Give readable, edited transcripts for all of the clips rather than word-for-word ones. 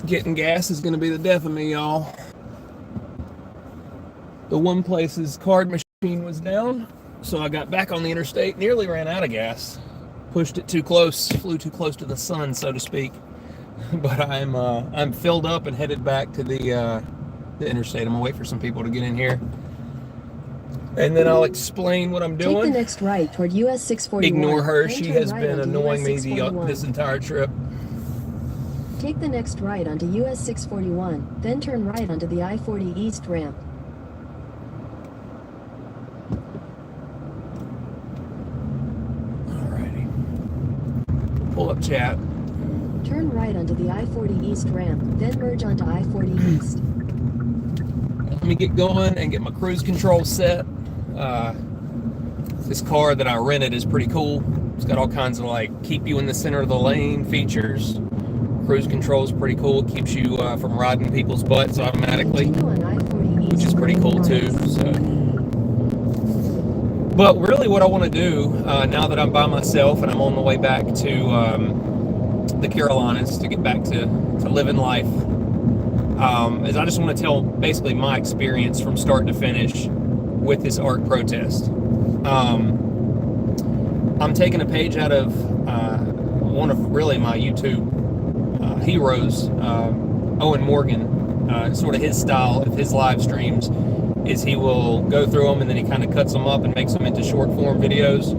Getting gas is going to be the death of me, y'all. The one place's card machine was down, so I got back on the interstate, nearly ran out of gas. Pushed it too close, flew too close to the sun, so to speak. But I'm filled up and headed back to the interstate. I'm gonna wait for some people to get in here, and then I'll explain what I'm doing. Take the next right toward US 641. Ignore her. She has been annoying me this entire trip. Take the next right onto US 641, then turn right onto the I-40 East ramp. Alrighty. Pull up chat. Turn right onto the I-40 East ramp, then merge onto I-40 East. Let me get going and get my cruise control set. This car that I rented is pretty cool. It's got all kinds of like keep you in the center of the lane features. Cruise control is pretty cool. It keeps you from riding people's butts automatically, which is pretty cool too. So, but really what I want to do now that I'm by myself and I'm on the way back to the Carolinas to get back to living life, is I just want to tell basically my experience from start to finish with this ARC protest. I'm taking a page out of one of really my YouTube heroes, Owen Morgan. Sort of his style of his live streams is he will go through them and then he kind of cuts them up and makes them into short form videos.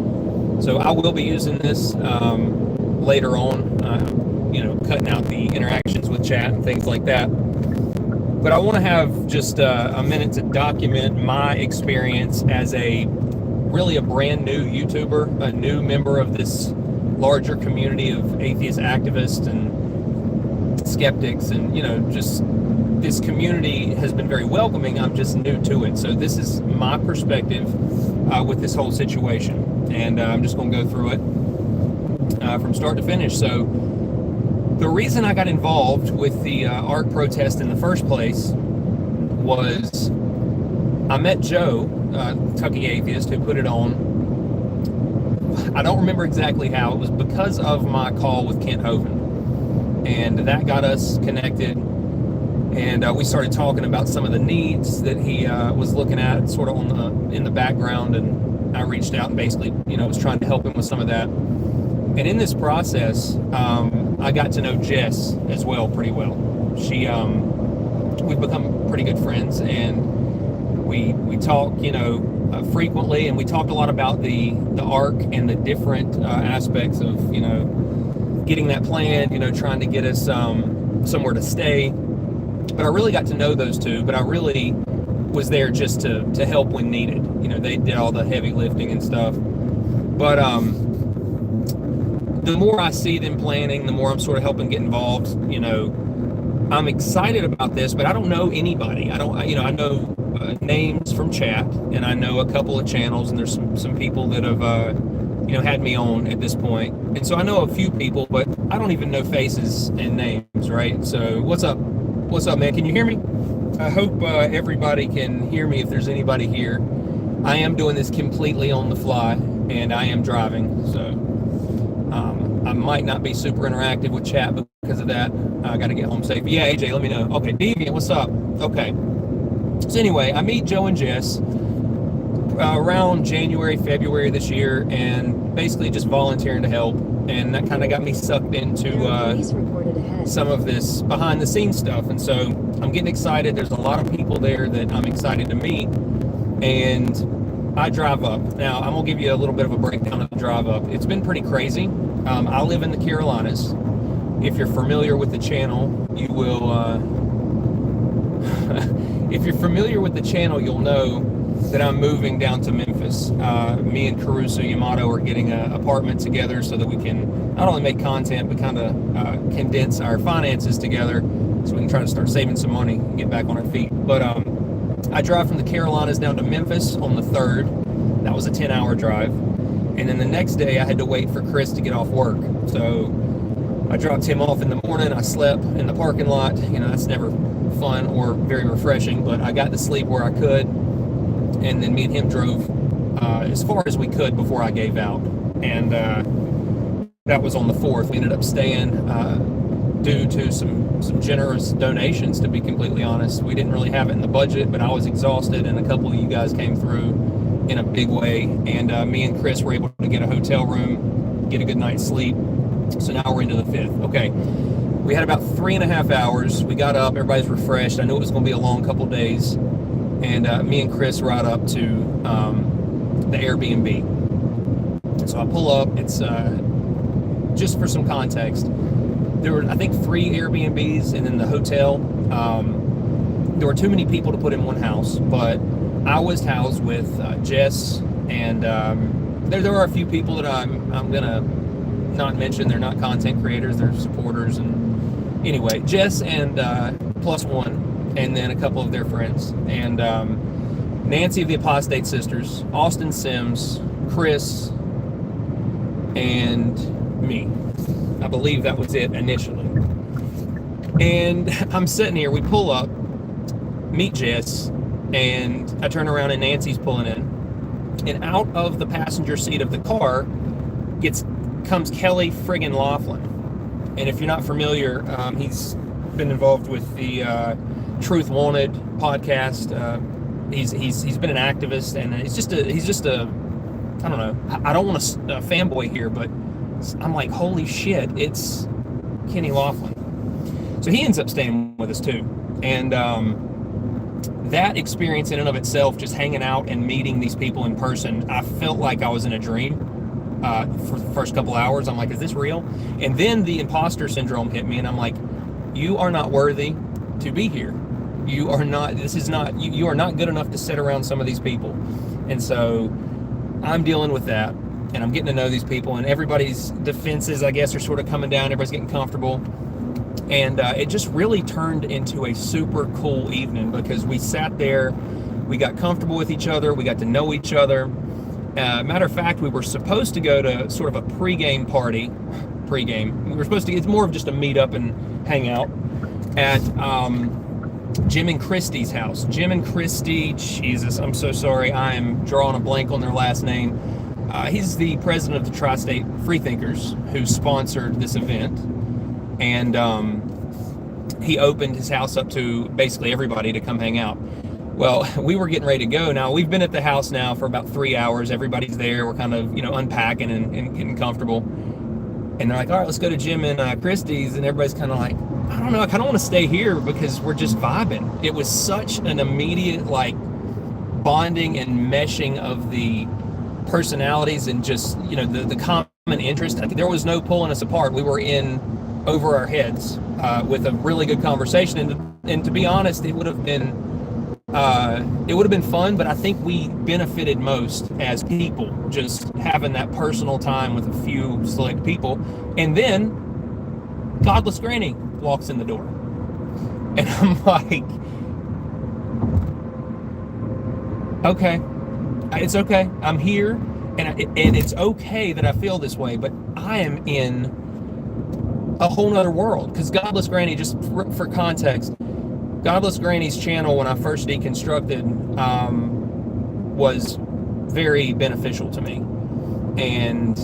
So I will be using this later on, cutting out the interactions with chat and things like that. But I want to have just a minute to document my experience as a brand new YouTuber, a new member of this larger community of atheist activists and skeptics, and just this community has been very welcoming. I'm just new to it, so this is my perspective with this whole situation, and I'm just going to go through it from start to finish. So the reason I got involved with the ARC protest in the first place was I met Joe, Kentucky Atheist, who put it on. I don't remember exactly how. It was because of my call with Kent Hovind, and that got us connected, and we started talking about some of the needs that he was looking at sort of in the background, and I reached out and basically was trying to help him with some of that. And in this process, I got to know Jess as well pretty well. We've become pretty good friends, and we talk frequently, and we talked a lot about the ARC and the different aspects of getting that plan, trying to get us somewhere to stay. But I really got to know those two, but I really was there just to help when needed. They did all the heavy lifting and stuff. But the more I see them planning, the more I'm sort of helping get involved. I'm excited about this, but I don't know anybody. I know names from chat, and I know a couple of channels, and there's some people that have had me on at this point, and so I know a few people, but I don't even know faces and names, right? So what's up, man? Can you hear me? I hope everybody can hear me. If there's anybody here, I am doing this completely on the fly, and I am driving, so I might not be super interactive with chat because of that. I got to get home safe. Yeah, AJ, let me know. Okay, Deviant, what's up? Okay. So anyway, I meet Joe and Jess around January, February this year, and basically just volunteering to help. And that kind of got me sucked into some of this behind the scenes stuff. And so I'm getting excited. There's a lot of people there that I'm excited to meet. And I drive up. Now, I'm going to give you a little bit of a breakdown of the drive up. It's been pretty crazy. I live in the Carolinas. If you're familiar with the channel, you will... if you're familiar with the channel, you'll know that I'm moving down to Memphis. Me and Caruso Yamato are getting an apartment together so that we can not only make content, but kind of condense our finances together so we can try to start saving some money and get back on our feet. But I drive from the Carolinas down to Memphis on the 3rd. That was a 10-hour drive. And then the next day I had to wait for Chris to get off work. So I dropped him off in the morning. I slept in the parking lot. That's never fun or very refreshing, but I got to sleep where I could. And then me and him drove as far as we could before I gave out. And that was on the 4th. We ended up staying due to some generous donations, to be completely honest. We didn't really have it in the budget, but I was exhausted, and a couple of you guys came through in a big way. And me and Chris were able to get a hotel room, get a good night's sleep. So now we're into the 5th. Okay. We had about 3.5 hours. We got up, everybody's refreshed. I knew it was going to be a long couple days. And me and Chris ride up to the Airbnb. So I pull up. It's just for some context. There were, I think, 3 Airbnbs, and then the hotel. There were too many people to put in one house, but I was housed with Jess, and there are a few people that I'm gonna not mention. They're not content creators, they're supporters. And anyway, Jess and plus one, and then a couple of their friends, and Nancy of the Apostate Sisters, Austin Sims, Chris, and me. I believe that was it initially. And I'm sitting here, we pull up, meet Jess, and I turn around and Nancy's pulling in. And out of the passenger seat of the car comes Kelly friggin' Laughlin. And if you're not familiar, he's been involved with the Truth Wanted podcast. He's been an activist, and he's just a I don't know. I don't want to fanboy here, but I'm like, holy shit, it's Kenny Laughlin. So he ends up staying with us too. And that experience in and of itself, just hanging out and meeting these people in person, I felt like I was in a dream for the first couple hours. I'm like, is this real? And then the imposter syndrome hit me, and I'm like, you are not worthy to be here. You are not, you are not good enough to sit around some of these people. And so I'm dealing with that, and I'm getting to know these people, and everybody's defenses, I guess, are sort of coming down. Everybody's getting comfortable. And it just really turned into a super cool evening, because we sat there, we got comfortable with each other, we got to know each other. Matter of fact, we were supposed to go to sort of a pregame party. We were supposed to, it's more of just a meet up and hang out at Jim and Christie's house. Jim and Christie, Jesus, I'm so sorry, I am drawing a blank on their last name. He's the president of the Tri-State Freethinkers, who sponsored this event. And he opened his house up to basically everybody to come hang out. Well, we were getting ready to go. Now, we've been at the house now for about 3 hours. Everybody's there. We're kind of, unpacking and getting comfortable. And they're like, all right, let's go to Jim and Christie's. And everybody's kind of like, I don't know, I kind of want to stay here because we're just vibing. It was such an immediate, bonding and meshing of the personalities and just, the common interest. There was no pulling us apart. We were in over our heads with a really good conversation. And to be honest, it would have been fun, but I think we benefited most as people, just having that personal time with a few select people. And then Godless Granny walks in the door, and I'm like, okay, it's okay. I'm here, and it's okay that I feel this way, but I am in a whole nother world. Because Godless Granny, just for context, Godless Granny's channel, when I first deconstructed, was very beneficial to me, and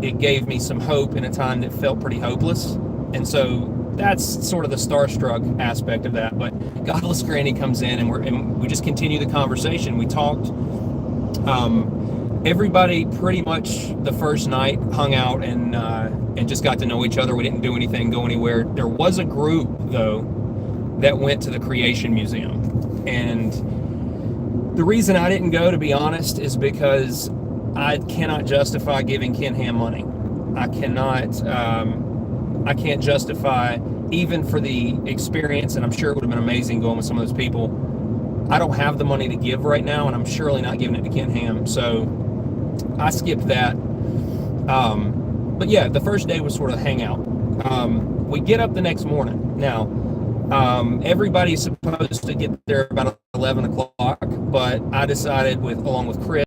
it gave me some hope in a time that felt pretty hopeless. And so that's sort of the starstruck aspect of that. But Godless Granny comes in, and we just continue the conversation. We talked. Everybody pretty much the first night hung out and just got to know each other. We didn't do anything, go anywhere. There was a group though that went to the Creation Museum, and the reason I didn't go, to be honest, is because I cannot justify giving Ken Ham money. I can't justify, even for the experience, and I'm sure it would have been amazing going with some of those people. I don't have the money to give right now, and I'm surely not giving it to Ken Ham, so I skipped that. But yeah, the first day was sort of hangout. We get up the next morning. Now, everybody's supposed to get there about 11 o'clock, but I decided, along with Chris,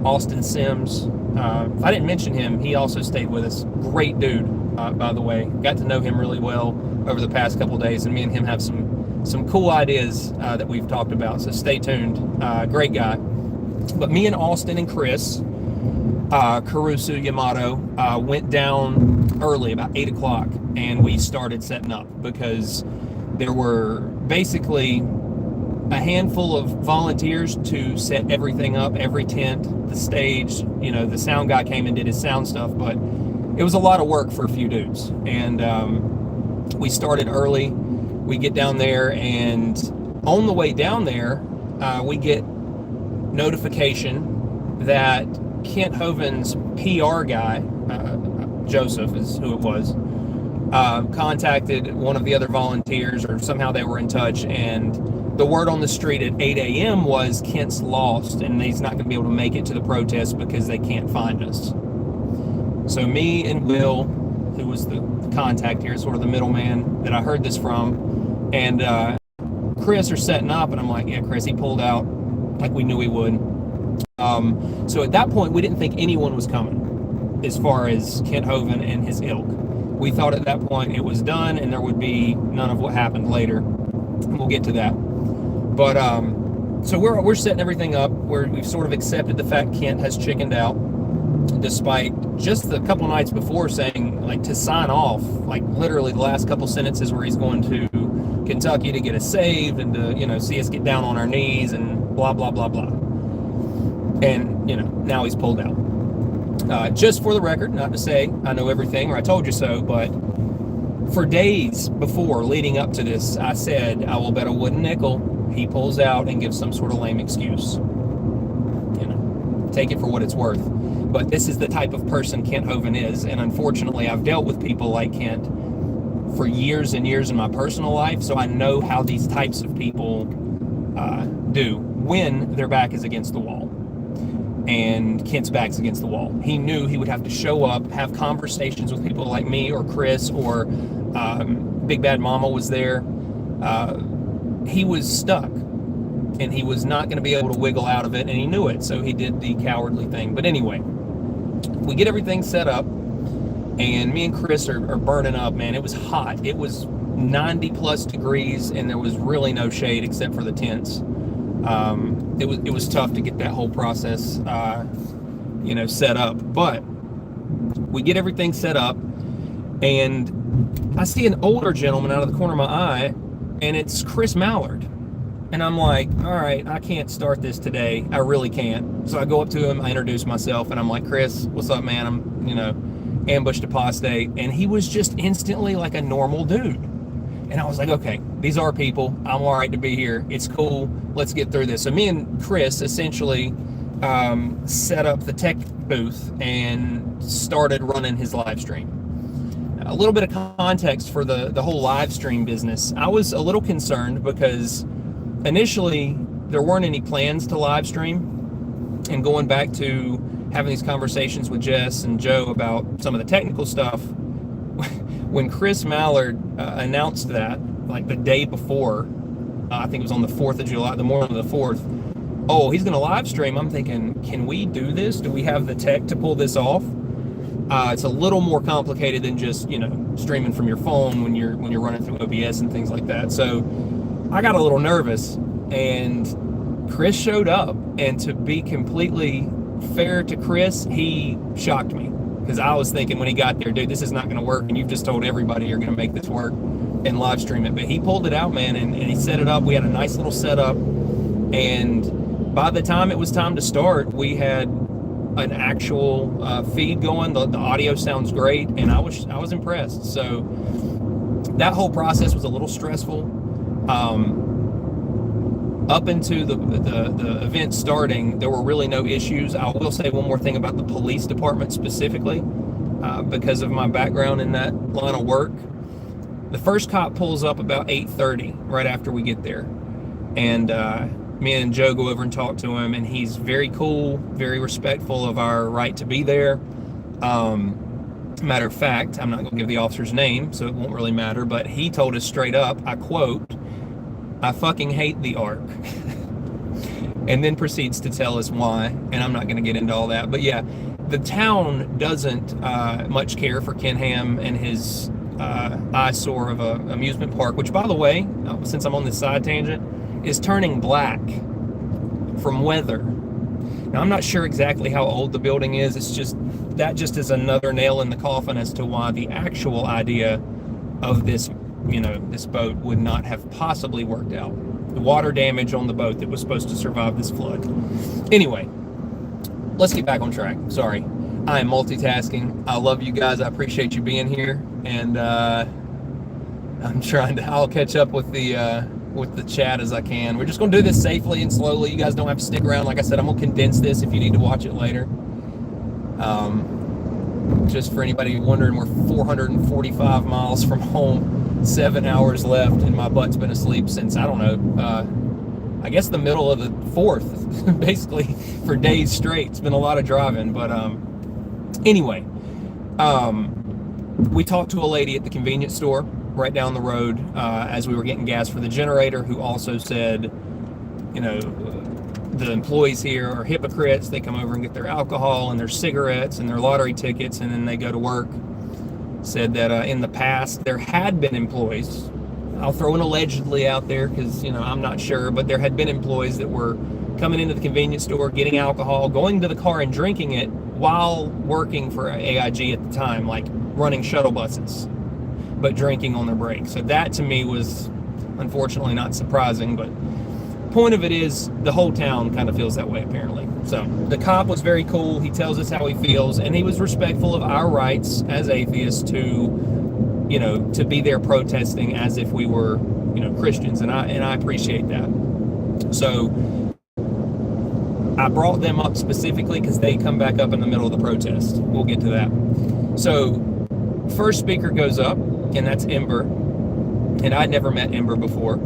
Austin Sims, I didn't mention him, he also stayed with us. Great dude, by the way. Got to know him really well over the past couple days, and me and him have some cool ideas that we've talked about, so stay tuned. Great guy. But me and Austin and Chris, Caruso Yamato, went down early, about 8 o'clock, and we started setting up because there were basically a handful of volunteers to set everything up, every tent, the stage. You know, the sound guy came and did his sound stuff, but it was a lot of work for a few dudes. And we started early. We get down there, and on the way down there, we get notification that Kent Hovind's PR guy, Joseph is who it was, contacted one of the other volunteers, or somehow they were in touch, and the word on the street at 8 a.m. was Kent's lost and he's not going to be able to make it to the protest because they can't find us. So me and Will, who was the contact here, sort of the middleman that I heard this from, and Chris are setting up, and I'm like, yeah, Chris, he pulled out like we knew he would. So at that point, we didn't think anyone was coming as far as Kent Hovind and his ilk. We thought at that point it was done and there would be none of what happened later. We'll get to that. But so we're setting everything up. We've sort of accepted the fact Kent has chickened out, despite just the couple nights before saying, like, to sign off, like literally the last couple sentences where he's going to Kentucky to get us saved and to, you know, see us get down on our knees and blah, blah, blah, blah. And, you know, now he's pulled out. Just for the record, not to say I know everything or I told you so, but for days before, leading up to this, I said, I will bet a wooden nickel he pulls out and gives some sort of lame excuse. You know, take it for what it's worth. But this is the type of person Kent Hovind is, and unfortunately, I've dealt with people like Kent for years and years in my personal life, so I know how these types of people do when their back is against the wall. And Kent's back's against the wall. He knew he would have to show up, have conversations with people like me or Chris or Big Bad Mama was there. He was stuck, and he was not going to be able to wiggle out of it, and he knew it, so he did the cowardly thing. But anyway, we get everything set up, and me and Chris are burning up, man. It was hot. It was 90 plus degrees, and there was really no shade except for the tents. It was tough to get that whole process, you know, set up. But we get everything set up, and I see an older gentleman out of the corner of my eye, and it's Chris Mallard. And I'm like, all right, I can't start this today. I really can't. So I go up to him, I introduce myself, and I'm like, Chris, what's up, man? I'm, you know, ambushed apostate. And he was just instantly like a normal dude. And I was like, okay, these are people. I'm all right to be here. It's cool. Let's get through this. So me and Chris essentially set up the tech booth and started running his live stream. A little bit of context for the whole live stream business. I was a little concerned because initially there weren't any plans to live stream, and going back to having these conversations with Jess and Joe about some of the technical stuff, when Chris Mallard announced that, like the day before, I think it was on the 4th of July, the morning of the 4th, oh, he's going to live stream. I'm thinking, can we do this? Do we have the tech to pull this off? It's a little more complicated than just, you know, streaming from your phone when you're running through OBS and things like that. So I got a little nervous, and Chris showed up, and to be completely fair to Chris, he shocked me, because I was thinking when he got there, dude, this is not going to work, and you've just told everybody you're going to make this work and live stream it. But he pulled it out, man, and he set it up. We had a nice little setup, and by the time it was time to start, we had an actual feed going. The audio sounds great, and I was impressed. So that whole process was a little stressful. Up into the event starting, there were really no issues. I will say one more thing about the police department specifically, because of my background in that line of work. The first cop pulls up about 8:30, right after we get there, and me and Joe go over and talk to him, and he's very cool, very respectful of our right to be there. Matter of fact, I'm not going to give the officer's name, so it won't really matter, but he told us straight up, I quote, "I fucking hate the Ark." And then proceeds to tell us why, and I'm not going to get into all that. But yeah, the town doesn't much care for Ken Ham and his eyesore of a amusement park, which, by the way, since I'm on this side tangent, is turning black from weather. Now, I'm not sure exactly how old the building is. It's just, that just is another nail in the coffin as to why the actual idea of this, this boat would not have possibly worked out. The water damage on the boat that was supposed to survive this flood. Anyway, let's get back on track. Sorry. I am multitasking. I love you guys. I appreciate you being here. And I'll catch up with the chat as I can. We're just going to do this safely and slowly. You guys don't have to stick around. Like I said, I'm going to condense this if you need to watch it later. Just for anybody wondering, we're 445 miles from home, 7 hours left, and my butt's been asleep since, I don't know, I guess the middle of the 4th, basically, for days straight. It's been a lot of driving, but anyway, we talked to a lady at the convenience store right down the road as we were getting gas for the generator, who also said, the employees here are hypocrites. They come over and get their alcohol and their cigarettes and their lottery tickets, and then they go to work. Said that in the past there had been employees, I'll throw an allegedly out there because I'm not sure, but there had been employees that were coming into the convenience store, getting alcohol, going to the car and drinking it while working for AIG at the time, like running shuttle buses, but drinking on their break. So that to me was unfortunately not surprising, but point of it is the whole town kind of feels that way apparently. So the cop was very cool. He tells us how he feels, and he was respectful of our rights as atheists to be there protesting as if we were Christians, and I appreciate that. So I brought them up specifically because they come back up in the middle of the protest. We'll get to that. So first speaker goes up, and that's Ember, and I'd never met Ember before.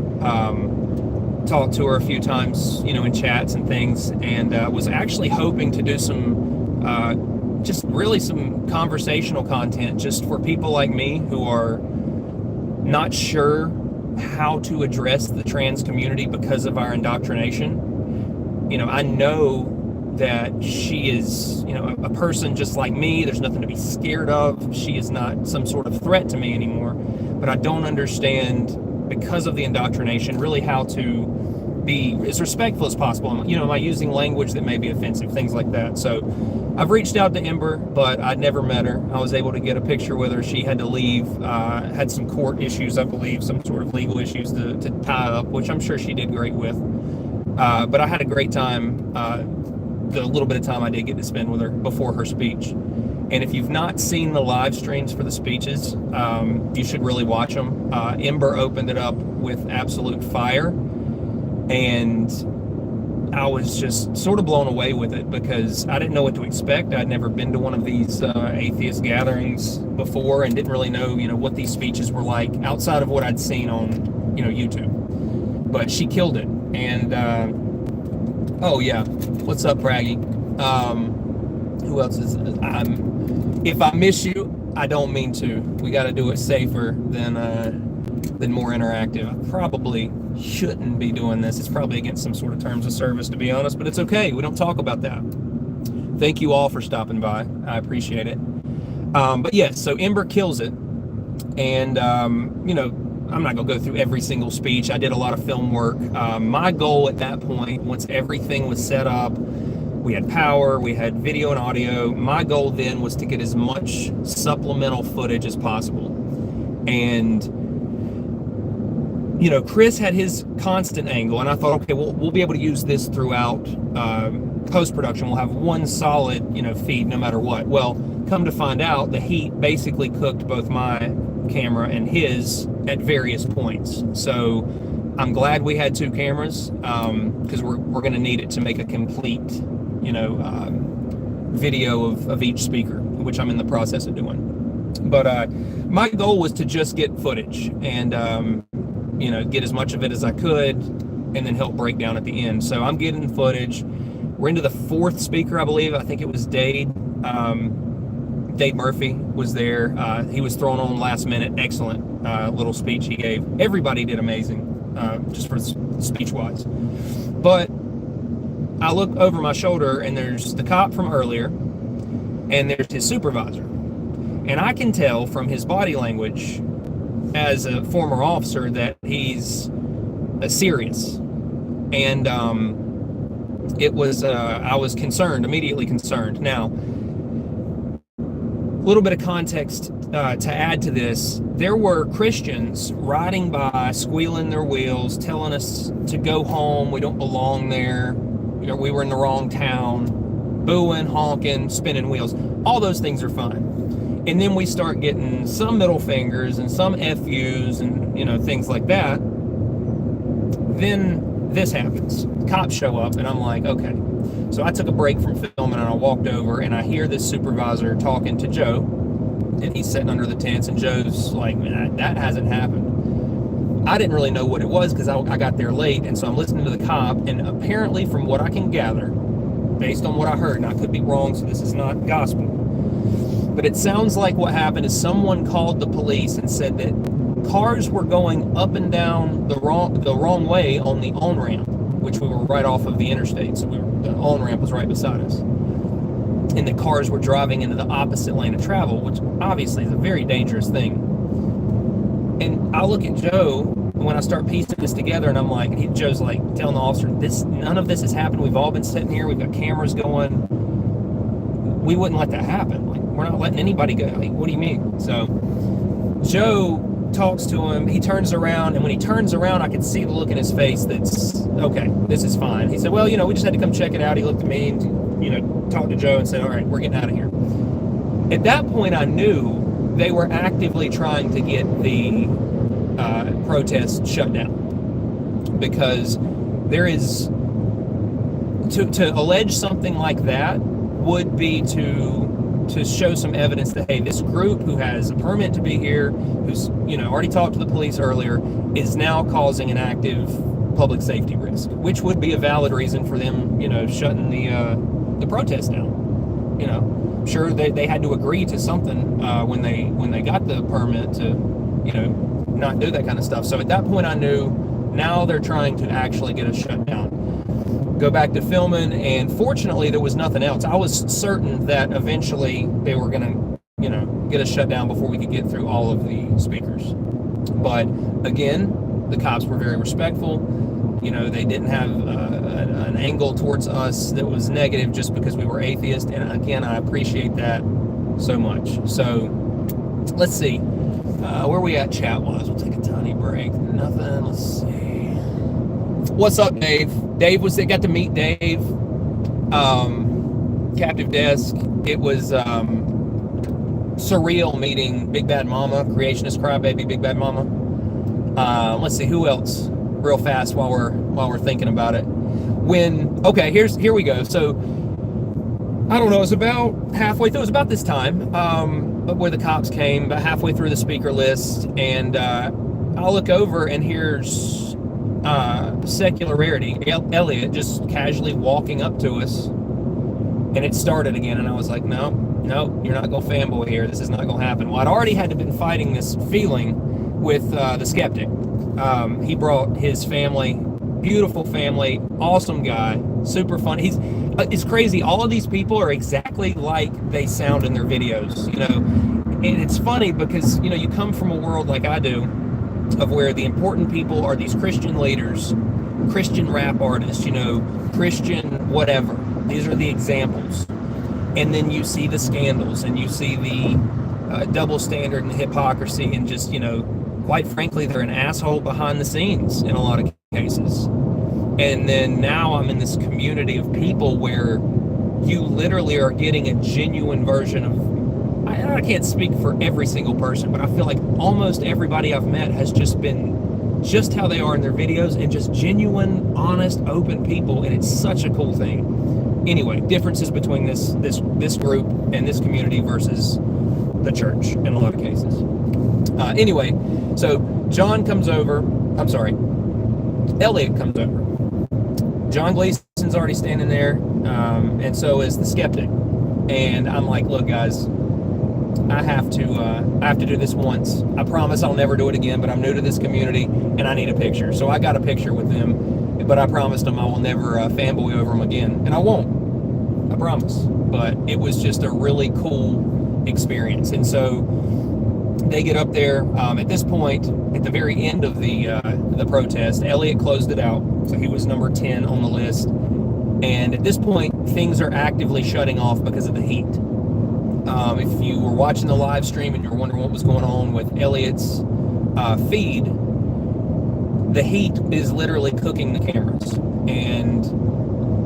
Talked to her a few times, in chats and things, and was actually hoping to do some, just really some conversational content just for people like me who are not sure how to address the trans community because of our indoctrination. I know that she is, a person just like me. There's nothing to be scared of. She is not some sort of threat to me anymore, but I don't understand, because of the indoctrination, really how to be as respectful as possible. Am I using language that may be offensive, things like that. So I've reached out to Ember, but I'd never met her. I was able to get a picture with her. She had to leave, had some court issues, I believe, some sort of legal issues to tie up, which I'm sure she did great with. But I had a great time, the little bit of time I did get to spend with her before her speech. And if you've not seen the live streams for the speeches, you should really watch them. Ember opened it up with absolute fire, and I was just sort of blown away with it because I didn't know what to expect. I'd never been to one of these atheist gatherings before and didn't really know, what these speeches were like outside of what I'd seen on, YouTube. But she killed it. And, oh yeah, what's up, Braggy? Who else is, if I miss you, I don't mean to. We got to do it safer than more interactive. I probably shouldn't be doing this. It's probably against some sort of terms of service, to be honest, but it's okay. We don't talk about that. Thank you all for stopping by. I appreciate it. But yes, so Ember kills it. And, I'm not going to go through every single speech. I did a lot of film work. My goal at that point, once everything was set up, we had power, we had video and audio. My goal then was to get as much supplemental footage as possible. And, Chris had his constant angle, and I thought, okay, we'll be able to use this throughout post-production. We'll have one solid, feed no matter what. Well, come to find out, the heat basically cooked both my camera and his at various points. So I'm glad we had two cameras because we're going to need it to make a complete, video of each speaker, which I'm in the process of doing. But my goal was to just get footage and, get as much of it as I could and then help break down at the end. So I'm getting footage. We're into the fourth speaker, I believe. I think it was Dade. Dade Murphy was there. He was thrown on last minute. Excellent little speech he gave. Everybody did amazing, just for speech-wise. But I look over my shoulder, and there's the cop from earlier, and there's his supervisor. And I can tell from his body language as a former officer that he's serious. And, it was, I was concerned, immediately concerned. Now, a little bit of context to add to this. There were Christians riding by, squealing their wheels, telling us to go home, we don't belong there, we were in the wrong town, booing, honking, spinning wheels. All those things are fine. And then we start getting some middle fingers and some FUs and, things like that. Then this happens. Cops show up, and I'm like, okay. So I took a break from filming, and I walked over, and I hear this supervisor talking to Joe, and he's sitting under the tents, and Joe's like, man, that hasn't happened. I didn't really know what it was because I got there late, and so I'm listening to the cop, and apparently from what I can gather, based on what I heard, and I could be wrong, so this is not gospel, but it sounds like what happened is someone called the police and said that cars were going up and down the wrong way on the on-ramp, which we were right off of the interstate, so the on-ramp was right beside us. And the cars were driving into the opposite lane of travel, which obviously is a very dangerous thing. And I look at Joe when I start piecing this together, and I'm like, Joe's like telling the officer, none of this has happened. We've all been sitting here. We've got cameras going. We wouldn't let that happen. Like, we're not letting anybody go. Like, what do you mean? So Joe talks to him. He turns around, and when he turns around, I can see the look in his face that's, okay, this is fine. He said, well, we just had to come check it out. He looked at me and, talked to Joe and said, all right, we're getting out of here. At that point, I knew they were actively trying to get the protest shut down, because there is, to allege something like that would be to show some evidence that, hey, this group who has a permit to be here, who's already talked to the police earlier, is now causing an active public safety risk, which would be a valid reason for them shutting the protest down. Sure, they had to agree to something when they got the permit to not do that kind of stuff. So at that point I knew, now they're trying to actually get us shut down. Go back to filming, and fortunately there was nothing else. I was certain that eventually they were going to get us shut down before we could get through all of the speakers. But again, the cops were very respectful. They didn't have an angle towards us that was negative just because we were atheists. And again, I appreciate that so much. So let's see. Where we at chat-wise? We'll take a tiny break. Nothing. Let's see. What's up, Dave? Dave got to meet Dave. Captive Desk. It was surreal meeting Big Bad Mama, Creationist Crybaby, Big Bad Mama. Let's see, who else? Real fast while we're thinking about it. Here we go. So I don't know, it was about halfway through, it was about this time, where the cops came, about halfway through the speaker list, and I'll look over, and here's Secularity, Elliot, just casually walking up to us, and it started again, and I was like, no, you're not gonna fanboy here, this is not gonna happen. Well, I'd already had to been fighting this feeling with the skeptic. He brought his family, beautiful family, awesome guy, super fun. It's crazy. All of these people are exactly like they sound in their videos, and it's funny because, you come from a world like I do, of where the important people are these Christian leaders, Christian rap artists, Christian whatever. These are the examples. And then you see the scandals, and you see the double standard and hypocrisy, and just, quite frankly, they're an asshole behind the scenes in a lot of cases. And then now I'm in this community of people where you literally are getting a genuine version of, I can't speak for every single person, but I feel like almost everybody I've met has just been just how they are in their videos, and just genuine, honest, open people, and it's such a cool thing. Anyway, differences between this group and this community versus the church in a lot of cases. Anyway, so Elliot comes over. John Gleason's already standing there, and so is the skeptic. And I'm like, look, guys, I have to do this once. I promise I'll never do it again, but I'm new to this community, and I need a picture. So I got a picture with them, but I promised them I will never fanboy over them again, and I won't. I promise. But it was just a really cool experience. And so they get up there. At this point, at the very end of the protest, Elliot closed it out. So he was number 10 on the list. And at this point, things are actively shutting off because of the heat. If you were watching the live stream and you were wondering what was going on with Elliot's feed, the heat is literally cooking the cameras. And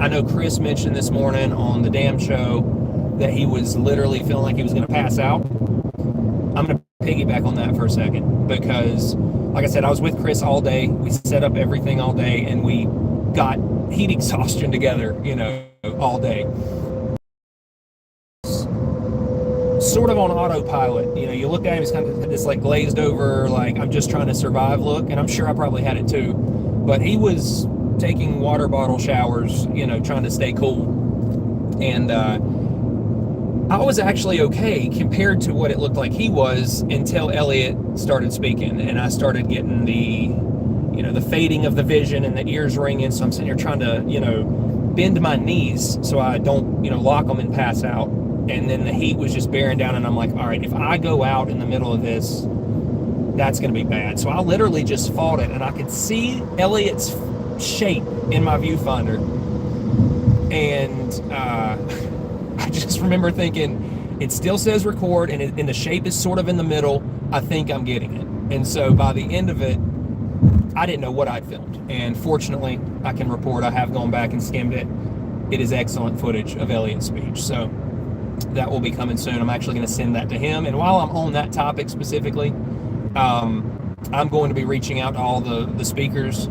I know Chris mentioned this morning on the Damn Show that he was literally feeling like he was going to pass out. I'm going to piggyback on that for a second because, like I said, I was with Chris all day. We set up everything all day, and we got heat exhaustion together, all day. Sort of on autopilot. You look at him, he's kind of this like glazed over, like I'm just trying to survive look, and I'm sure I probably had it too. But he was taking water bottle showers, trying to stay cool. And I was actually okay compared to what it looked like he was until Elliot started speaking, and I started getting the fading of the vision and the ears ringing. So I'm sitting here trying to, bend my knees so I don't, lock them and pass out. And then the heat was just bearing down, and I'm like, all right, if I go out in the middle of this, that's going to be bad. So I literally just fought it, and I could see Elliot's shape in my viewfinder. And I just remember thinking, it still says record, and the shape is sort of in the middle. I think I'm getting it. And so by the end of it, I didn't know what I'd filmed. And fortunately, I can report I have gone back and skimmed it. It is excellent footage of Elliot's speech. So that will be coming soon. I'm actually going to send that to him. And while I'm on that topic specifically, I'm going to be reaching out to all the speakers.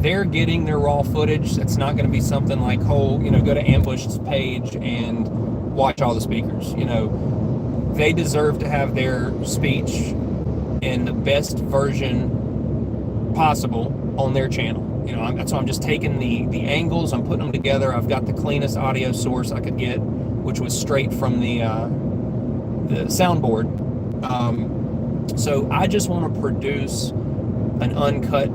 They're getting their raw footage. It's not going to be something like, go to Ambush's page and watch all the speakers. They deserve to have their speech in the best version possible on their channel. So I'm just taking the angles, I'm putting them together. I've got the cleanest audio source I could get, which was straight from the soundboard. So I just want to produce an uncut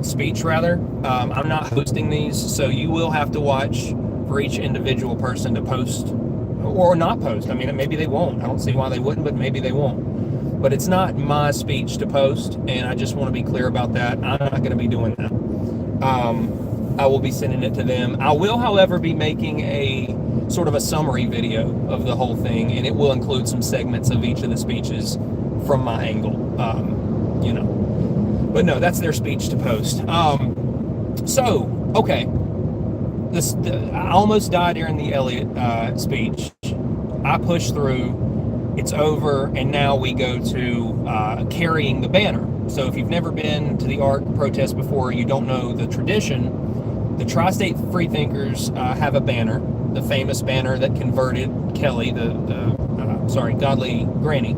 speech rather. I'm not hosting these, so you will have to watch for each individual person to post or not post. I mean, maybe they won't. I don't see why they wouldn't, but maybe they won't. But it's not my speech to post, and I just want to be clear about that. I'm not going to be doing that. I will be sending it to them. I will, however, be making a sort of a summary video of the whole thing, and it will include some segments of each of the speeches from my angle. But no, that's their speech to post. Okay. I almost died during the Elliot speech. I pushed through. It's over, and now we go to carrying the banner. So if you've never been to the ARC protest before, you don't know the tradition. The Tri-State Freethinkers have a banner, the famous banner that converted Kelly, Godly Granny,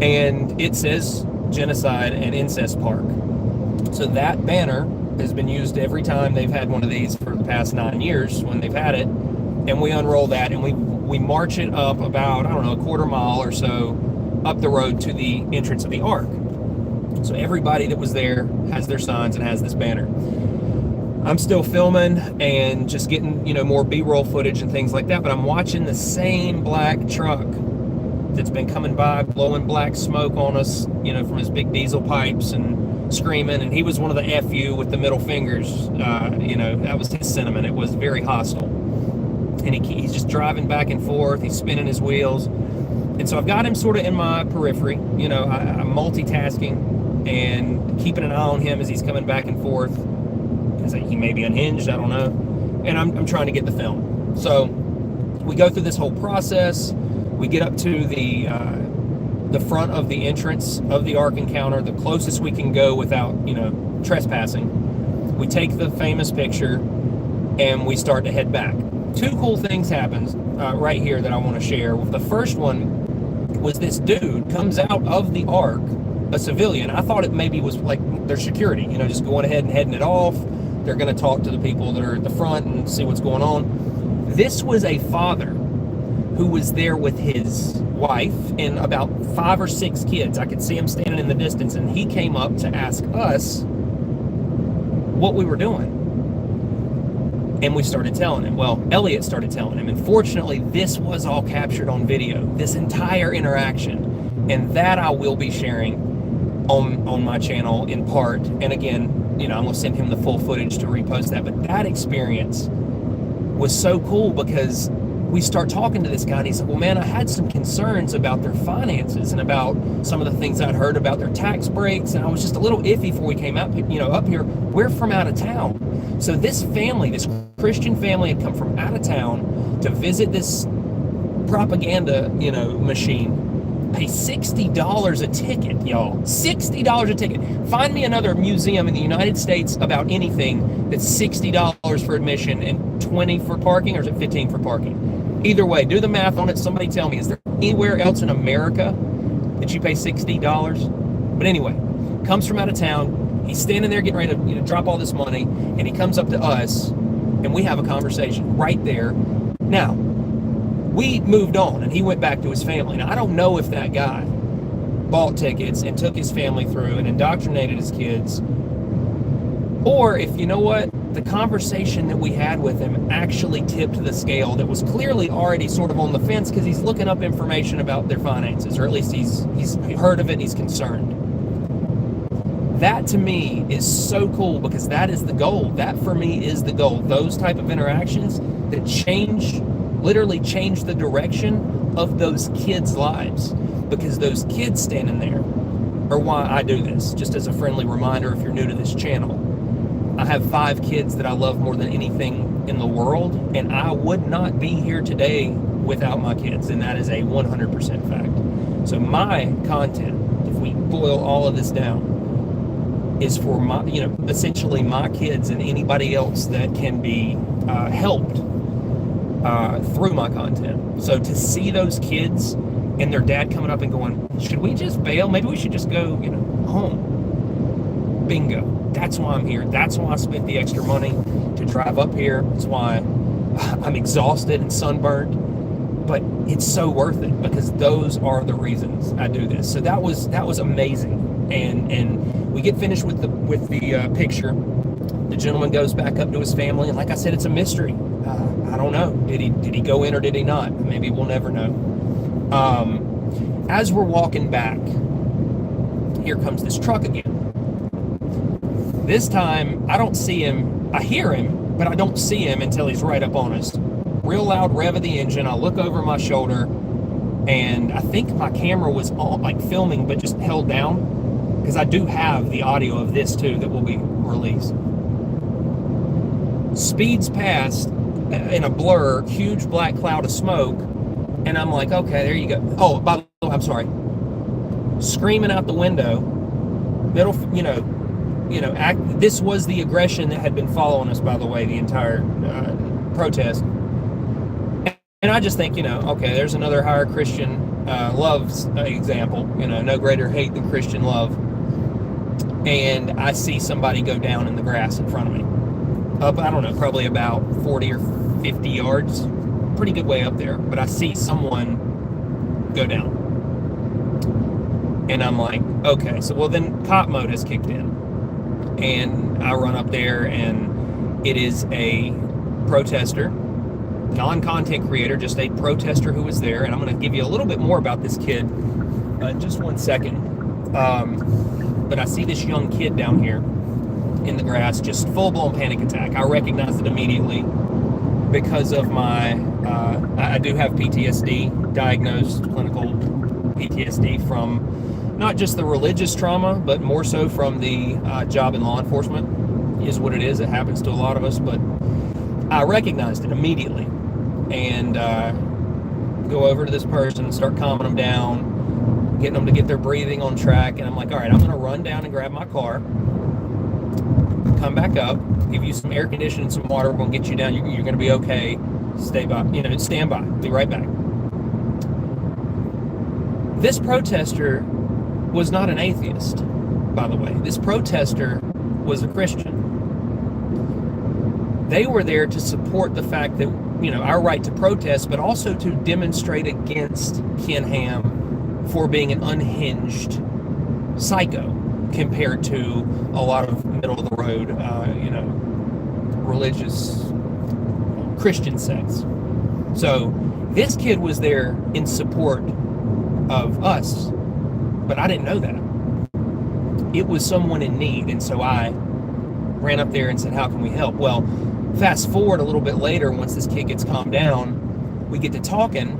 and it says Genocide and Incest Park. So that banner has been used every time they've had one of these for the past 9 years when they've had it, and we unroll that and we march it up about, a quarter mile or so up the road to the entrance of the ARC. So everybody that was there has their signs and has this banner. I'm still filming and just getting, more B-roll footage and things like that, but I'm watching the same black truck that's been coming by, blowing black smoke on us, from his big diesel pipes and screaming, and he was one of the FU with the middle fingers. That was his sentiment. It was very hostile. And he's just driving back and forth, he's spinning his wheels. And so I've got him sort of in my periphery, I'm multitasking and keeping an eye on him as he's coming back and forth. Because he may be unhinged, I don't know. And I'm trying to get the film. So we go through this whole process. We get up to the front of the entrance of the ARC encounter, the closest we can go without, trespassing. We take the famous picture and we start to head back. Two cool things happen right here that I want to share. The first one was this dude comes out of the ARC, a civilian. I thought it maybe was like their security, just going ahead and heading it off. They're going to talk to the people that are at the front and see what's going on. This was a father who was there with his wife and about 5 or 6 kids. I could see him standing in the distance, and he came up to ask us what we were doing. And we started telling him. Well, Elliot started telling him. And fortunately, this was all captured on video, this entire interaction. And that I will be sharing on my channel in part. And again, you know, I'm gonna send him the full footage to repost that. But that experience was so cool because we start talking to this guy and he said, well, man, I had some concerns about their finances and about some of the things I'd heard about their tax breaks. And I was just a little iffy before we came out, you know, up here. We're from out of town. So this family, this Christian family had come from out of town to visit this propaganda, you know, machine. Pay $60 a ticket, y'all. $60 a ticket. Find me another museum in the United States about anything that's $60 for admission and $20 for parking, or is it $15 for parking? Either way, do the math on it. Somebody tell me, is there anywhere else in America that you pay $60? But anyway, comes from out of town. He's standing there getting ready to, you know, drop all this money, and he comes up to us, and we have a conversation right there. Now, we moved on, and he went back to his family. Now, I don't know if that guy bought tickets and took his family through and indoctrinated his kids, or if, you know what, the conversation that we had with him actually tipped the scale that was clearly already sort of on the fence because he's looking up information about their finances, or at least he's heard of it and he's concerned. That to me is so cool because that is the goal. That for me is the goal. Those type of interactions that literally change the direction of those kids' lives, because those kids standing there are why I do this. Just as a friendly reminder, if you're new to this channel, I have 5 kids that I love more than anything in the world, and I would not be here today without my kids, and that is a 100% fact. So my content, if we boil all of this down, is for my, you know, essentially my kids and anybody else that can be helped through my content. So to see those kids and their dad coming up and going, should we just bail? Maybe we should just go, you know, home. Bingo. That's why I'm here. That's why I spent the extra money to drive up here. That's why I'm exhausted and sunburned, but it's so worth it because those are the reasons I do this. So that was amazing. And we get finished with the picture. The gentleman goes back up to his family, and like I said, it's a mystery. I don't know. Did he go in or did he not? Maybe we'll never know. As we're walking back, here comes this truck again. This time, I don't see him. I hear him, but I don't see him until he's right up on us. Real loud rev of the engine. I look over my shoulder, and I think my camera was on, like filming, but just held down, because I do have the audio of this too that will be released. Speeds past in a blur, huge black cloud of smoke, and I'm like, okay, there you go. Oh, by the way, I'm sorry. Screaming out the window, middle, this was the aggression that had been following us, by the way, the entire protest. And I just think, okay, there's another higher Christian love example, no greater hate than Christian love. And I see somebody go down in the grass in front of me. Up, I don't know, probably about 40 or 50 yards, pretty good way up there. But I see someone go down. And I'm like, okay, so well then cop mode has kicked in. And I run up there, and it is a protester, non-content creator, just a protester who was there. And I'm going to give you a little bit more about this kid in just one second. But I see this young kid down here in the grass, just full-blown panic attack. I recognized it immediately because of my, I do have PTSD, diagnosed clinical PTSD from not just the religious trauma, but more so from the job in law enforcement, is what it is. It happens to a lot of us, but I recognized it immediately and go over to this person and start calming them down, getting them to get their breathing on track. And I'm like, all right, I'm going to run down and grab my car, come back up, give you some air conditioning, some water. We're going to get you down. You're going to be okay. Stay by, stand by. Be right back. This protester was not an atheist, by the way. This protester was a Christian. They were there to support the fact that, our right to protest, but also to demonstrate against Ken Ham for being an unhinged psycho compared to a lot of middle-of-the-road, religious Christian sects. So this kid was there in support of us, but I didn't know that. it was someone in need. And so I ran up there and said, how can we help? Well, fast forward a little bit later, once this kid gets calmed down, we get to talking.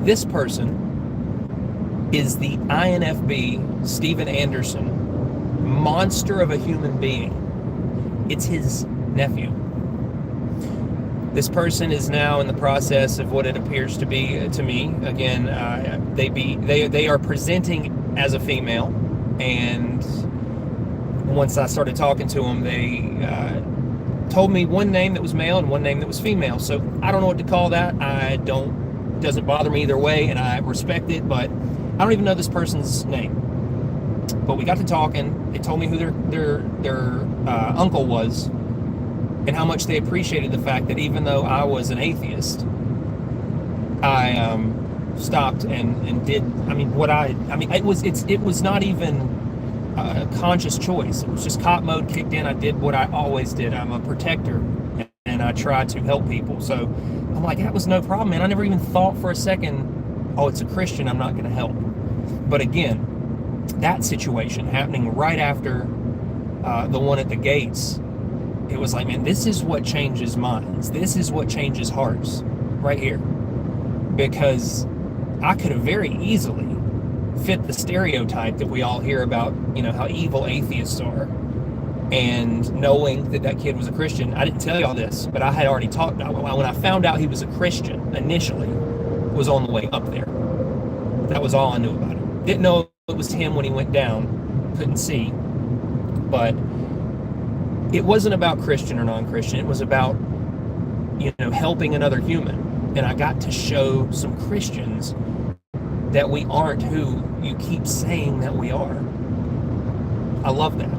This person is the INFB Steven Anderson monster of a human being. It's his nephew. This person is now in the process of what it appears to be to me. Again, they are presenting as a female, and once I started talking to them, they told me one name that was male and one name that was female. So I don't know what to call that. Doesn't bother me either way, and I respect it, but I don't even know this person's name. But we got to talking. They told me who their uncle was, and how much they appreciated the fact that even though I was an atheist, I stopped and did. It was not even a conscious choice. It was just cop mode kicked in. I did what I always did. I'm a protector, and I try to help people. So I'm like, that was no problem, man. I never even thought for a second, oh, it's a Christian, I'm not going to help. But again, that situation happening right after the one at the gates, it was like, man, this is what changes minds. This is what changes hearts right here. Because I could have very easily fit the stereotype that we all hear about, how evil atheists are. And knowing that kid was a Christian, I didn't tell you all this, but I had already talked. When I found out he was a Christian initially, was on the way up there. That was all I knew about him. Didn't know it was him when he went down. Couldn't see. But it wasn't about Christian or non-Christian. It was about, helping another human. And I got to show some Christians that we aren't who you keep saying that we are. I love that.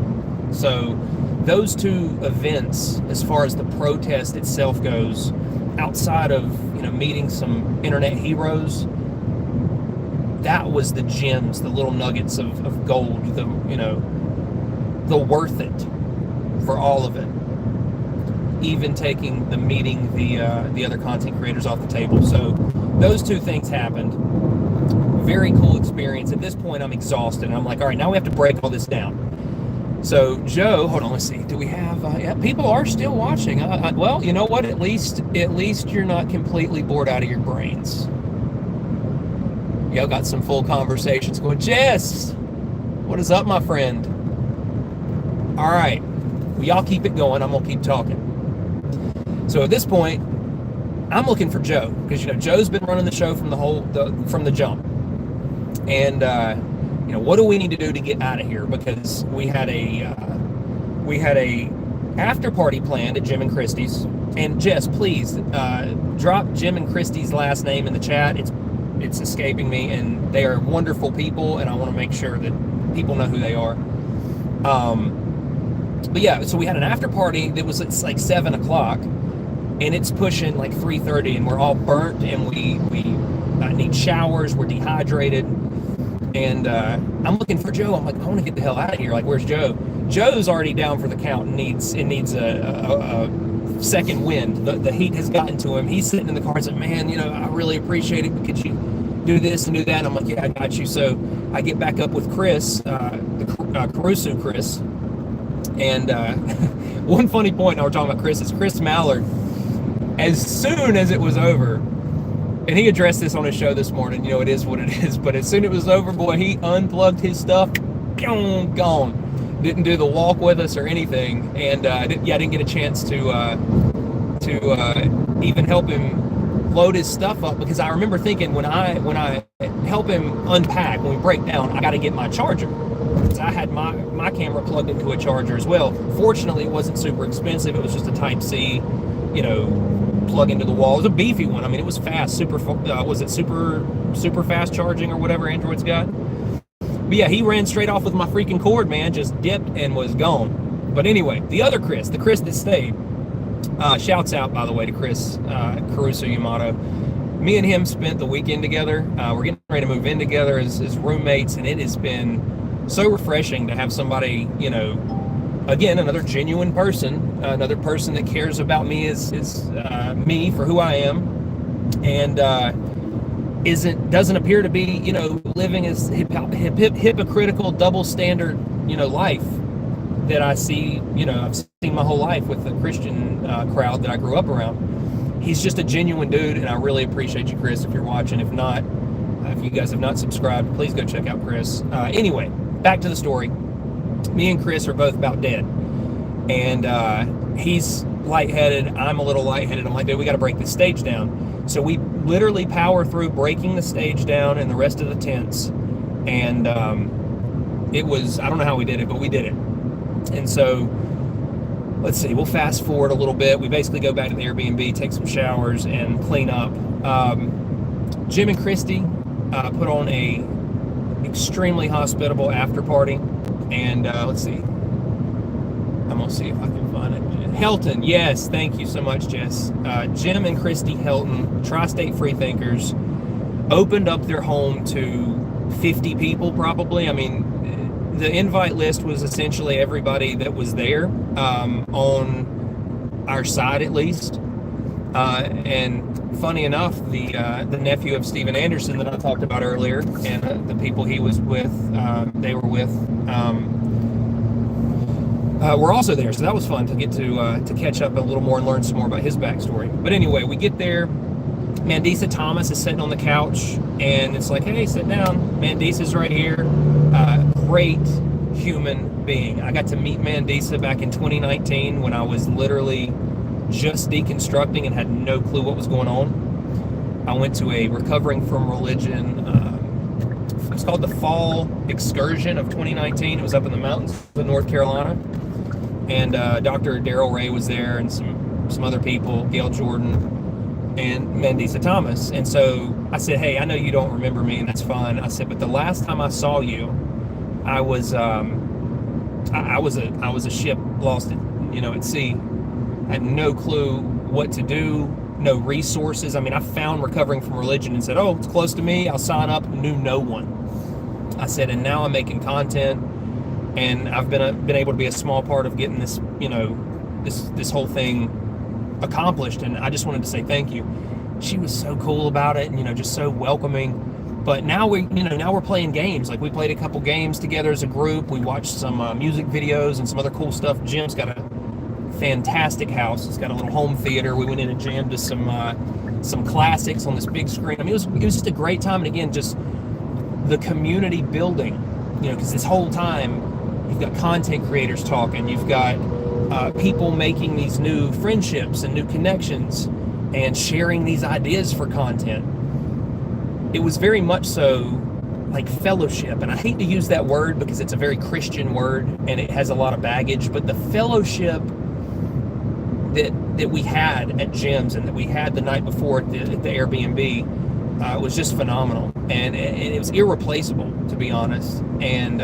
So those two events, as far as the protest itself goes, outside of meeting some internet heroes, that was the gems, the little nuggets of gold, the worth it for all of it. Even taking the meeting the other content creators off the table. So those two things happened. Very cool experience. At this point, I'm exhausted, and I'm like, all right, now we have to break all this down. So Joe, hold on, let's see. Do we have? Yeah, people are still watching. Well, you know what? At least you're not completely bored out of your brains. Y'all got some full conversations going. Jess, what is up, my friend? All right, well, y'all keep it going. I'm gonna keep talking. So at this point, I'm looking for Joe because Joe's been running the show from the jump, and what do we need to do to get out of here? Because we had a after party planned at Jim and Christie's. And Jess, please drop Jim and Christie's last name in the chat. It's escaping me, and they are wonderful people, and I want to make sure that people know who they are. But yeah, so we had an after party that was it's like 7 o'clock, and it's pushing like 3:30, and we're all burnt, and we need showers. We're dehydrated. And I'm looking for Joe. I'm like, I want to get the hell out of here. Like, where's Joe? Joe's already down for the count and needs a second wind. The heat has gotten to him. He's sitting in the car and saying, man, I really appreciate it. Could you do this and do that? And I'm like, yeah, I got you. So I get back up with Chris, the Caruso Chris. And one funny point, now we're talking about Chris, is Chris Mallard. As soon as it was over, and he addressed this on his show this morning, it is what it is, but as soon as it was over, boy, he unplugged his stuff, gone. Didn't do the walk with us or anything, and I didn't get a chance to even help him load his stuff up, because I remember thinking when I help him unpack, when we break down, I got to get my charger. Because I had my camera plugged into a charger as well. Fortunately, it wasn't super expensive. It was just a Type-C, plug into the wall. It was a beefy one. I mean, it was fast. Super fast charging or whatever Android's got. But yeah, he ran straight off with my freaking cord, man. Just dipped and was gone. But anyway, the other Chris, the Chris that stayed, shouts out, by the way, to Chris Caruso Yamato. Me and him spent the weekend together. We're getting ready to move in together as roommates, and it has been so refreshing to have somebody, again, another genuine person, another person that cares about me as me for who I am. And doesn't appear to be, living as hypocritical, double standard, life that I see, I've seen my whole life with the Christian crowd that I grew up around. He's just a genuine dude, and I really appreciate you, Chris, if you're watching. If not, if you guys have not subscribed, please go check out Chris. Anyway, back to the story. Me and Chris are both about dead, and he's lightheaded. I'm a little lightheaded. I'm like, dude, we got to break this stage down. So we literally power through breaking the stage down and the rest of the tents, and it was, I don't know how we did it, but we did it. And so, let's see, we'll fast forward a little bit. We basically go back to the Airbnb, take some showers, and clean up. Jim and Christy put on a extremely hospitable after party, and let's see, I'm gonna see if I can find it. Helton, yes, thank you so much, Jess. Jim and Christy Helton, Tri-State Freethinkers, opened up their home to 50 people probably. I mean, the invite list was essentially everybody that was there, on our side at least. And funny enough, the nephew of Steven Anderson that I talked about earlier, and the people he was with, they were with, were also there. So that was fun to get to catch up a little more and learn some more about his backstory. But anyway, we get there. Mandisa Thomas is sitting on the couch, and it's like, hey, sit down. Mandisa's right here. Great human being. I got to meet Mandisa back in 2019 when I was literally just deconstructing and had no clue what was going on. I went to a recovering from religion, it's called the Fall Excursion of 2019. It was up in the mountains of North Carolina, and Dr. Daryl Ray was there, and some other people, Gail Jordan and Mandisa Thomas. And so I said, hey, I know you don't remember me, and that's fine. I said, but the last time I saw you, I was a ship lost at sea. I had no clue what to do, no resources. I mean, I found recovering from religion and said, oh, it's close to me, I'll sign up. Knew no one. I said, and now I'm making content, and I've been able to be a small part of getting this, this whole thing accomplished, and I just wanted to say thank you. She was so cool about it, and just so welcoming. But now we're playing games. Like, we played a couple games together as a group. We watched some music videos and some other cool stuff. Jim's got a fantastic house. It's got a little home theater. We went in and jammed to some classics on this big screen. I mean, it was just a great time. And again, just the community building, because this whole time you've got content creators talking, you've got people making these new friendships and new connections and sharing these ideas for content. It was very much so like fellowship, and I hate to use that word because it's a very Christian word and it has a lot of baggage, but the fellowship that we had at Jim's and that we had the night before at the Airbnb was just phenomenal, and it was irreplaceable, to be honest. And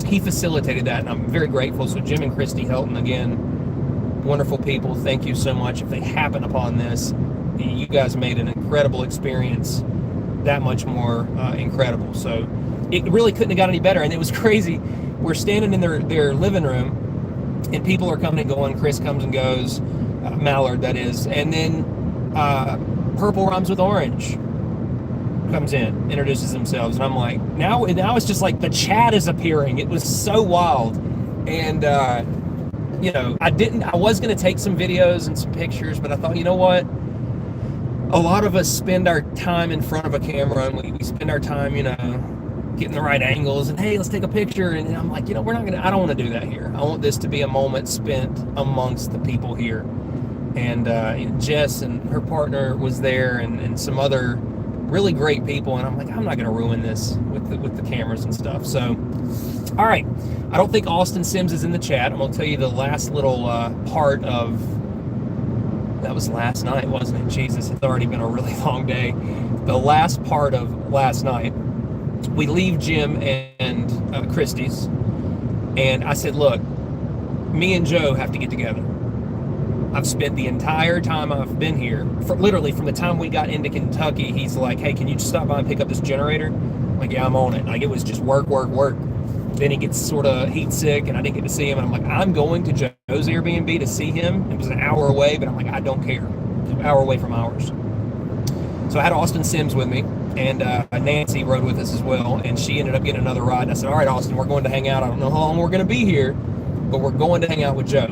he facilitated that, and I'm very grateful. So Jim and Christy Helton, again, wonderful people. Thank you so much. If they happen upon this, you guys made an incredible experience that much more incredible. So it really couldn't have got any better. And it was crazy. We're standing in their living room, and people are coming and going. Chris comes and goes, Mallard, that is. And then Purple Rhymes with Orange comes in, introduces themselves, and I'm like, now it's just like the chat is appearing. It was so wild. And I was going to take some videos and some pictures, but I thought, you know what? A lot of us spend our time in front of a camera, and we spend our time, getting the right angles, and hey, let's take a picture. And I'm like, I don't want to do that here. I want this to be a moment spent amongst the people here. And Jess and her partner was there, and some other really great people. And I'm like, I'm not going to ruin this with the cameras and stuff. So, all right. I don't think Austin Sims is in the chat. I'm going to tell you the last little part of. That was last night, wasn't it? Jesus, it's already been a really long day. The last part of last night, we leave Jim and Christie's, and I said, look, me and Joe have to get together. I've spent the entire time I've been here, literally from the time we got into Kentucky, he's like, hey, can you just stop by and pick up this generator? I'm like, yeah, I'm on it. Like, it was just work. Then he gets sort of heat sick, and I didn't get to see him. And I'm like, I'm going to Joe's Airbnb to see him. It was an hour away, but I'm like, I don't care. It's an hour away from ours. So I had Austin Sims with me. and Nancy rode with us as well, and she ended up getting another ride. And I said, all right, Austin, we're going to hang out. I don't know how long we're going to be here, but we're going to hang out with Joe.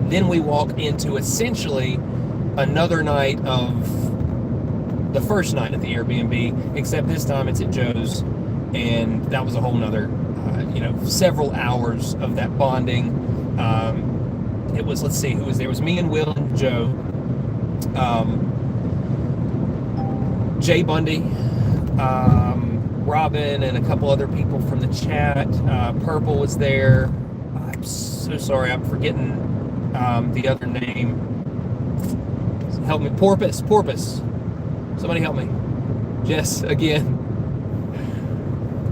Then we walk into essentially another night of the first night at the Airbnb, except this time it's at Joe's, and that was a whole nother, several hours of that bonding. It was, let's see, who was there? It was me and Will and Joe. Jay Bundy, Robin, and a couple other people from the chat. Purple was there. I'm so sorry, I'm forgetting the other name. Help me. Porpoise. Somebody help me. Jess, again.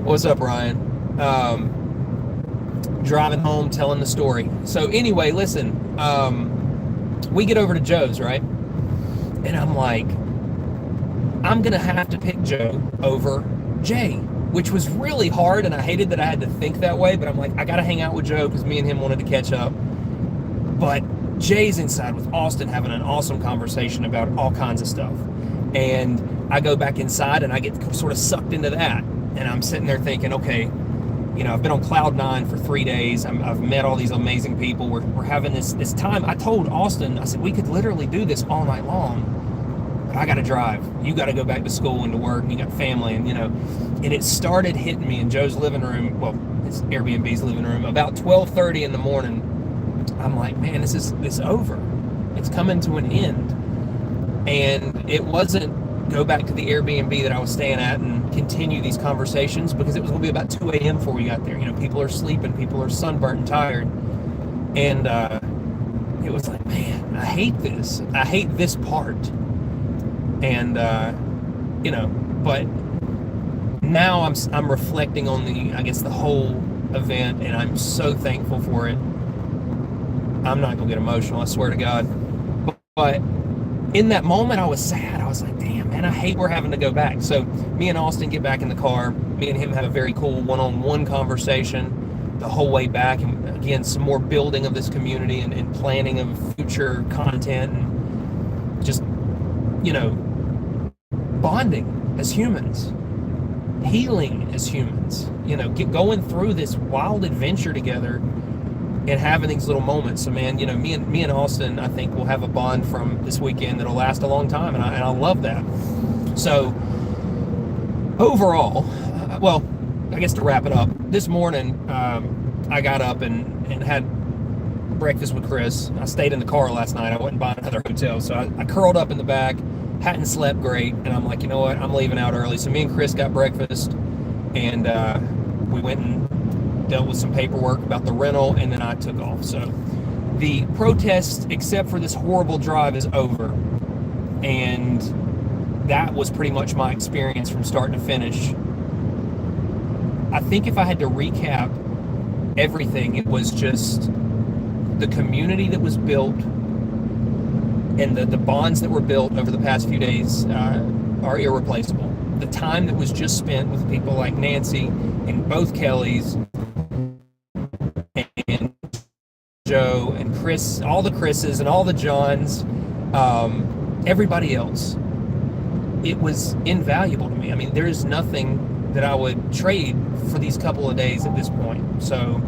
What's up, Ryan? Driving home, telling the story. So anyway, listen, we get over to Joe's, right? And I'm like, I'm gonna have to pick Joe over Jay, which was really hard, and I hated that I had to think that way, but I'm like, I gotta hang out with Joe because me and him wanted to catch up. But Jay's inside with Austin having an awesome conversation about all kinds of stuff. And I go back inside and I get sort of sucked into that. And I'm sitting there thinking, okay, I've been on cloud 9 for 3 days. I've met all these amazing people. We're having this time. I told Austin, I said, we could literally do this all night long. But I got to drive. You got to go back to school and to work, and you got family, and and it started hitting me in Joe's living room, well, his Airbnb's living room, about 12:30 in the morning. I'm like, man, this is over. It's coming to an end. And it wasn't go back to the Airbnb that I was staying at and continue these conversations, because it was going to be about 2 a.m. before we got there. People are sleeping, people are sunburnt and tired. And it was like, man, I hate this. I hate this part. And, but now I'm reflecting on the whole event, and I'm so thankful for it. I'm not gonna get emotional, I swear to God. But in that moment, I was sad. I was like, damn, man, I hate we're having to go back. So me and Austin get back in the car. Me and him have a very cool one-on-one conversation the whole way back. And again, some more building of this community and planning of future content, and just, bonding as humans, healing as humans, going through this wild adventure together and having these little moments. So man, me and Austin, I think we'll have a bond from this weekend that'll last a long time, and I love that. So overall, well, I guess to wrap it up, this morning I got up and had breakfast with Chris. I stayed in the car last night. I went and bought another hotel, so I curled up in the back, hadn't slept great, and I'm like, you know what, I'm leaving out early. So me and Chris got breakfast, and we went and dealt with some paperwork about the rental, and then I took off. So the protest, except for this horrible drive, is over, and that was pretty much my experience from start to finish. I think if I had to recap everything, it was just the community that was built and the bonds that were built over the past few days are irreplaceable. The time that was just spent with people like Nancy and both Kellys and Joe and Chris, all the Chris's and all the Johns, everybody else, it was invaluable to me. I mean, there is nothing that I would trade for these couple of days at this point. So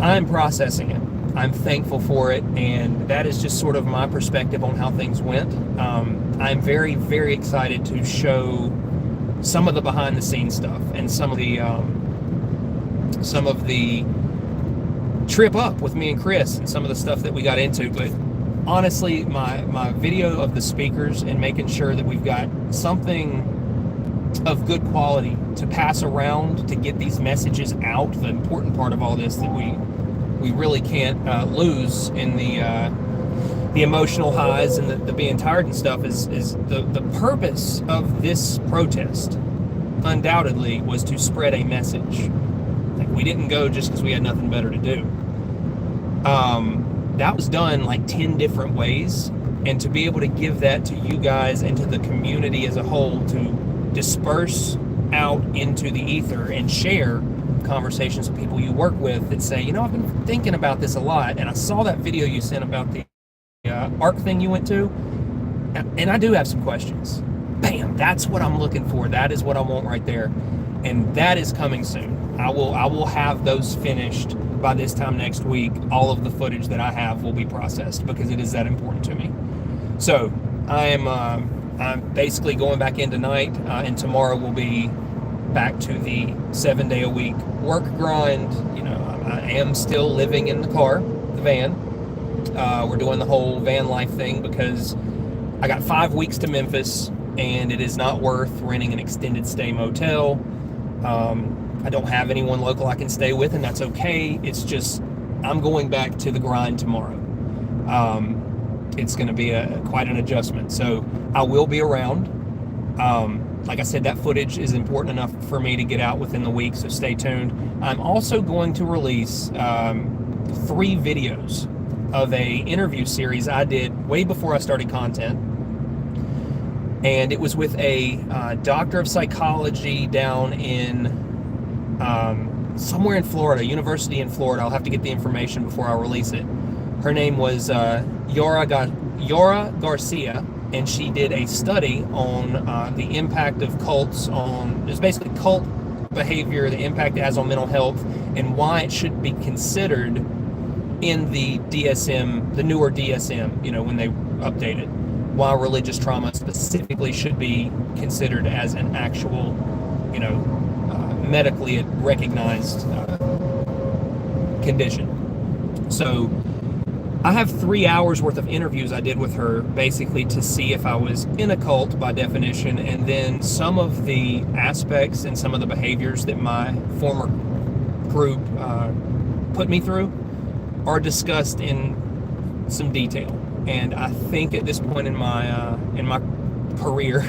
I'm processing it. I'm thankful for it, and that is just sort of my perspective on how things went. I'm very, very excited to show some of the behind-the-scenes stuff and some of the trip up with me and Chris and some of the stuff that we got into. But honestly, my video of the speakers and making sure that we've got something of good quality to pass around to get these messages out, the important part of all this that we really can't lose in the emotional highs and the being tired and stuff, is the purpose of this protest undoubtedly was to spread a message. Like, we didn't go just because we had nothing better to do. That was done like 10 different ways, and to be able to give that to you guys and to the community as a whole to disperse out into the ether and share conversations with people you work with that say, I've been thinking about this a lot, and I saw that video you sent about the ARC thing you went to. And I do have some questions. Bam, that's what I'm looking for. That is what I want right there. And that is coming soon. I will have those finished by this time next week. All of the footage that I have will be processed because it is that important to me. So I'm basically going back in tonight, and tomorrow will be back to the 7-day-a-week work grind. You know, I am still living in the car, the van. We're doing the whole van life thing because I got 5 weeks to Memphis, and it is not worth renting an extended stay motel. I don't have anyone local I can stay with, and that's okay. It's just I'm going back to the grind tomorrow. It's going to be quite an adjustment. So I will be around. Like I said, that footage is important enough for me to get out within the week, so stay tuned. I'm also going to release 3 videos of a interview series I did way before I started content. And it was with a doctor of psychology down in somewhere in Florida, university in Florida. I'll have to get the information before I release it. Her name was Yora Garcia, and she did a study on the impact of cults on, it's basically cult behavior, the impact it has on mental health, and why it should be considered in the DSM, the newer DSM, you know, when they update it, why religious trauma specifically should be considered as an actual, you know, medically recognized condition. So I have 3 hours worth of interviews I did with her, basically to see if I was in a cult by definition, and then some of the aspects and some of the behaviors that my former group put me through are discussed in some detail. And I think at this point in my career,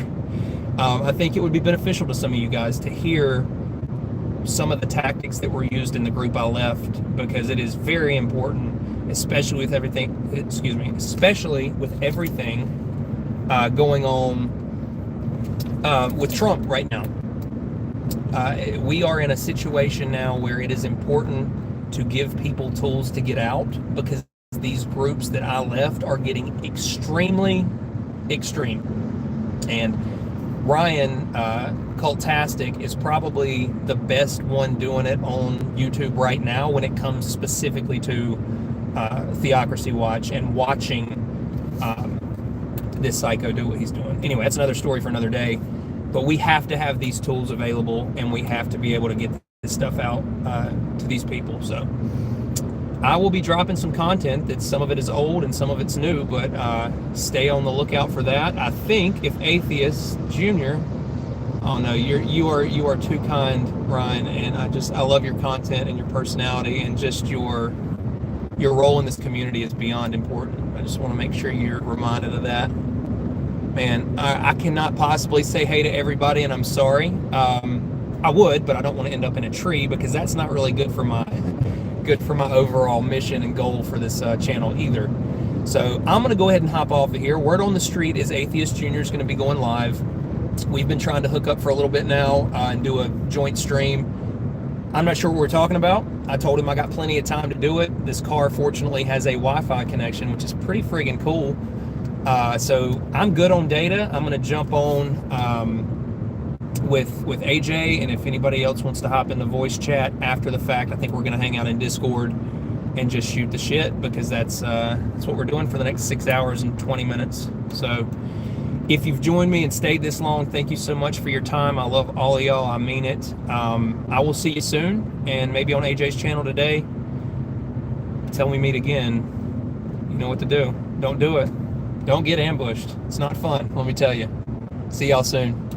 I think it would be beneficial to some of you guys to hear some of the tactics that were used in the group I left, because it is very important, especially with everything going on with Trump right now. We are in a situation now where it is important to give people tools to get out, because these groups that I left are getting extremely extreme. And Ryan Cultastic is probably the best one doing it on YouTube right now when it comes specifically to Theocracy Watch and watching this psycho do what he's doing. Anyway, that's another story for another day. But we have to have these tools available, and we have to be able to get this stuff out to these people. So I will be dropping some content that some of it is old and some of it's new, but stay on the lookout for that. I think if Atheist Jr. Oh no, you are too kind, Ryan, and I love your content and your personality, and just your role in this community is beyond important. I just want to make sure you're reminded of that. Man, I cannot possibly say hey to everybody, and I'm sorry. I would, but I don't want to end up in a tree, because that's not really good for my overall mission and goal for this channel either. So I'm going to go ahead and hop off of here. Word on the street is Atheist Jr. is going to be going live. We've been trying to hook up for a little bit now and do a joint stream. I'm not sure what we're talking about. I told him I got plenty of time to do it. This car fortunately has a Wi-Fi connection, which is pretty friggin' cool. So I'm good on data. I'm going to jump on with AJ, and if anybody else wants to hop in the voice chat after the fact, I think we're going to hang out in Discord and just shoot the shit, because that's what we're doing for the next 6 hours and 20 minutes. So if you've joined me and stayed this long, thank you so much for your time. I love all of y'all. I mean it. I will see you soon, and maybe on AJ's channel today. Until we meet again, you know what to do. Don't do it. Don't get ambushed. It's not fun, let me tell you. See y'all soon.